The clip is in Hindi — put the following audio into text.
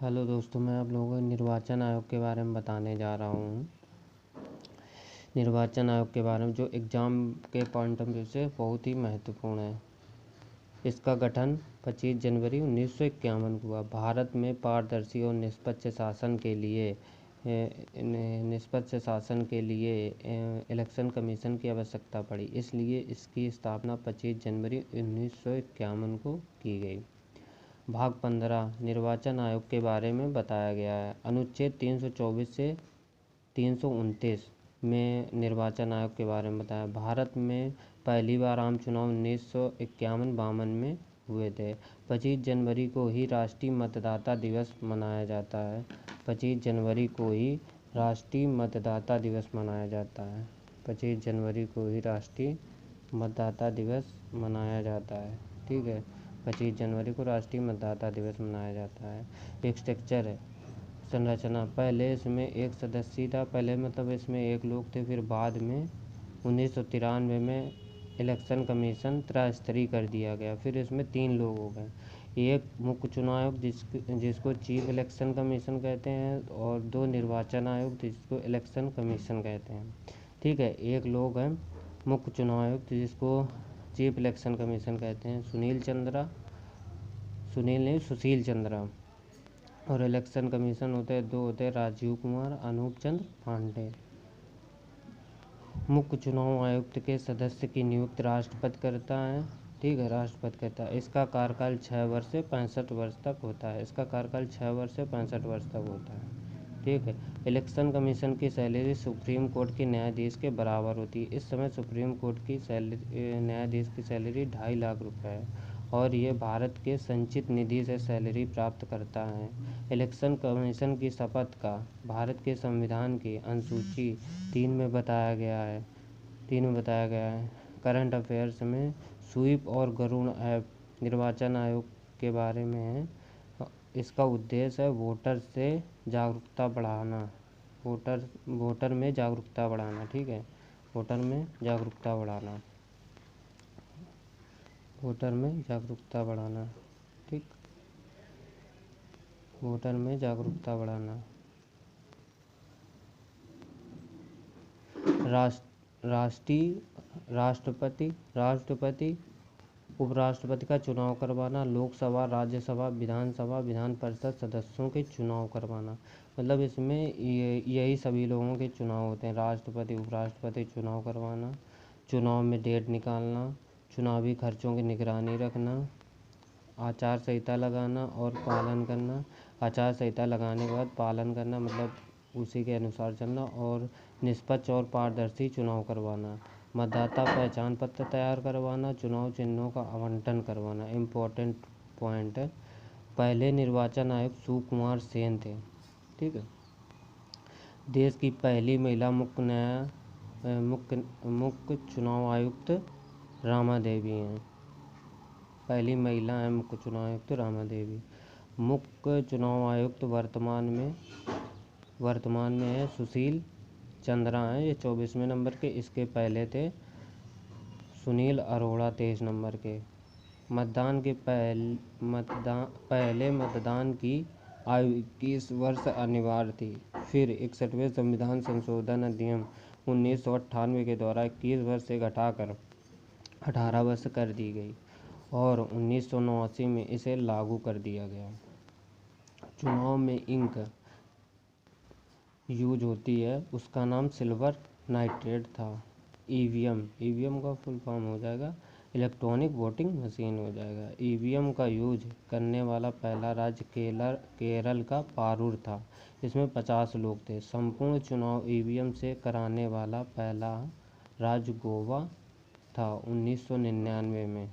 हेलो दोस्तों, मैं आप लोगों को निर्वाचन आयोग के बारे में बताने जा रहा हूँ। निर्वाचन आयोग के बारे में जो एग्ज़ाम के पॉइंट ऑफ व्यू से बहुत ही महत्वपूर्ण है। इसका गठन 25 जनवरी 1951 को हुआ। भारत में पारदर्शी और निष्पक्ष शासन के लिए इलेक्शन कमीशन की आवश्यकता पड़ी, इसलिए इसकी स्थापना 25 जनवरी 1951 को की गई। भाग 15 निर्वाचन आयोग के बारे में बताया गया है। अनुच्छेद 324 से 329 में निर्वाचन आयोग के बारे में बताया। भारत में पहली बार आम चुनाव 1951-52 में हुए थे। 25 जनवरी को ही राष्ट्रीय मतदाता दिवस मनाया जाता है। 25 जनवरी को ही राष्ट्रीय मतदाता दिवस मनाया जाता है। 25 जनवरी को ही राष्ट्रीय मतदाता दिवस मनाया जाता है। ठीक है, 25 जनवरी को राष्ट्रीय मतदाता दिवस मनाया जाता है। एक स्ट्रक्चर है, संरचना। पहले इसमें एक सदस्य था, पहले मतलब इसमें एक लोग थे, फिर बाद में 1993 में इलेक्शन कमीशन त्रिस्तरीय कर दिया गया, फिर इसमें 3 लोग हो गए। एक मुख्य चुनाव आयोग जिसको चीफ इलेक्शन कमीशन कहते हैं, और 2 निर्वाचन आयोग जिसको इलेक्शन कमीशन कहते हैं। ठीक है, एक लोग हैं मुख्य चुनाव आयुक्त जिसको चीफ इलेक्शन कमीशन कहते हैं, सुशील चंद्रा। और इलेक्शन कमीशन होते हैं 2 होते हैं, राजीव कुमार, अनूप चंद्र पांडे। मुख्य चुनाव आयुक्त के सदस्य की नियुक्ति राष्ट्रपति करता है। ठीक है, राष्ट्रपति करता है। इसका कार्यकाल 6 वर्ष से 65 वर्ष तक होता है। इसका कार्यकाल 6 वर्ष से 65 वर्ष तक होता है। ठीक है, इलेक्शन कमीशन की सैलरी सुप्रीम कोर्ट के न्यायाधीश के बराबर होती है। इस समय सुप्रीम कोर्ट की न्यायाधीश की सैलरी 2.5 लाख रुपए है, और ये भारत के संचित निधि से सैलरी प्राप्त करता है। इलेक्शन कमीशन की शपथ का भारत के संविधान की अनुसूची 3 में बताया गया है। करंट अफेयर्स में स्वीप और गरुड़ ऐप निर्वाचन आयोग के बारे में है। इसका उद्देश्य है वोटर में जागरूकता बढ़ाना। ठीक है, वोटर में जागरूकता बढ़ाना। ठीक, वोटर में जागरूकता बढ़ाना। राष्ट्रपति उपराष्ट्रपति का चुनाव करवाना। लोकसभा, राज्यसभा, विधानसभा, विधान परिषद सदस्यों के चुनाव करवाना। मतलब इसमें यही सभी लोगों के चुनाव होते हैं। राष्ट्रपति, उपराष्ट्रपति चुनाव करवाना, चुनाव में डेट निकालना, चुनावी खर्चों की निगरानी रखना, आचार संहिता लगाना और पालन करना। आचार संहिता लगाने के बाद पालन करना, मतलब उसी के अनुसार चलना, और निष्पक्ष और पारदर्शी चुनाव करवाना। मतदाता पहचान पत्र तैयार करवाना, चुनाव चिन्हों का आवंटन करवाना। इम्पोर्टेंट पॉइंट है, पहले निर्वाचन आयुक्त सुकुमार सेन थे। ठीक है, देश की पहली महिला मुख्य चुनाव आयुक्त रामा देवी हैं। पहली महिला है मुख्य चुनाव आयुक्त रामा देवी। मुख्य चुनाव आयुक्त वर्तमान में है सुशील चंद्रा हैं, ये 24वें नंबर के। इसके पहले थे सुनील अरोड़ा 23 नंबर के। पहले मतदान की आयु 21 वर्ष अनिवार्य थी। फिर 61वें संविधान संशोधन अधिनियम 1998 के द्वारा 21 वर्ष से घटाकर 18 वर्ष कर दी गई, और 1989 में इसे लागू कर दिया गया। चुनाव में इंक यूज होती है, उसका नाम सिल्वर नाइट्रेट था। ईवीएम का फुल फॉर्म हो जाएगा इलेक्ट्रॉनिक वोटिंग मशीन हो जाएगा। ईवीएम का यूज करने वाला पहला राज्य केरल का पारूर था। इसमें 50 लोग थे। संपूर्ण चुनाव ईवीएम से कराने वाला पहला राज्य गोवा था 1999 में।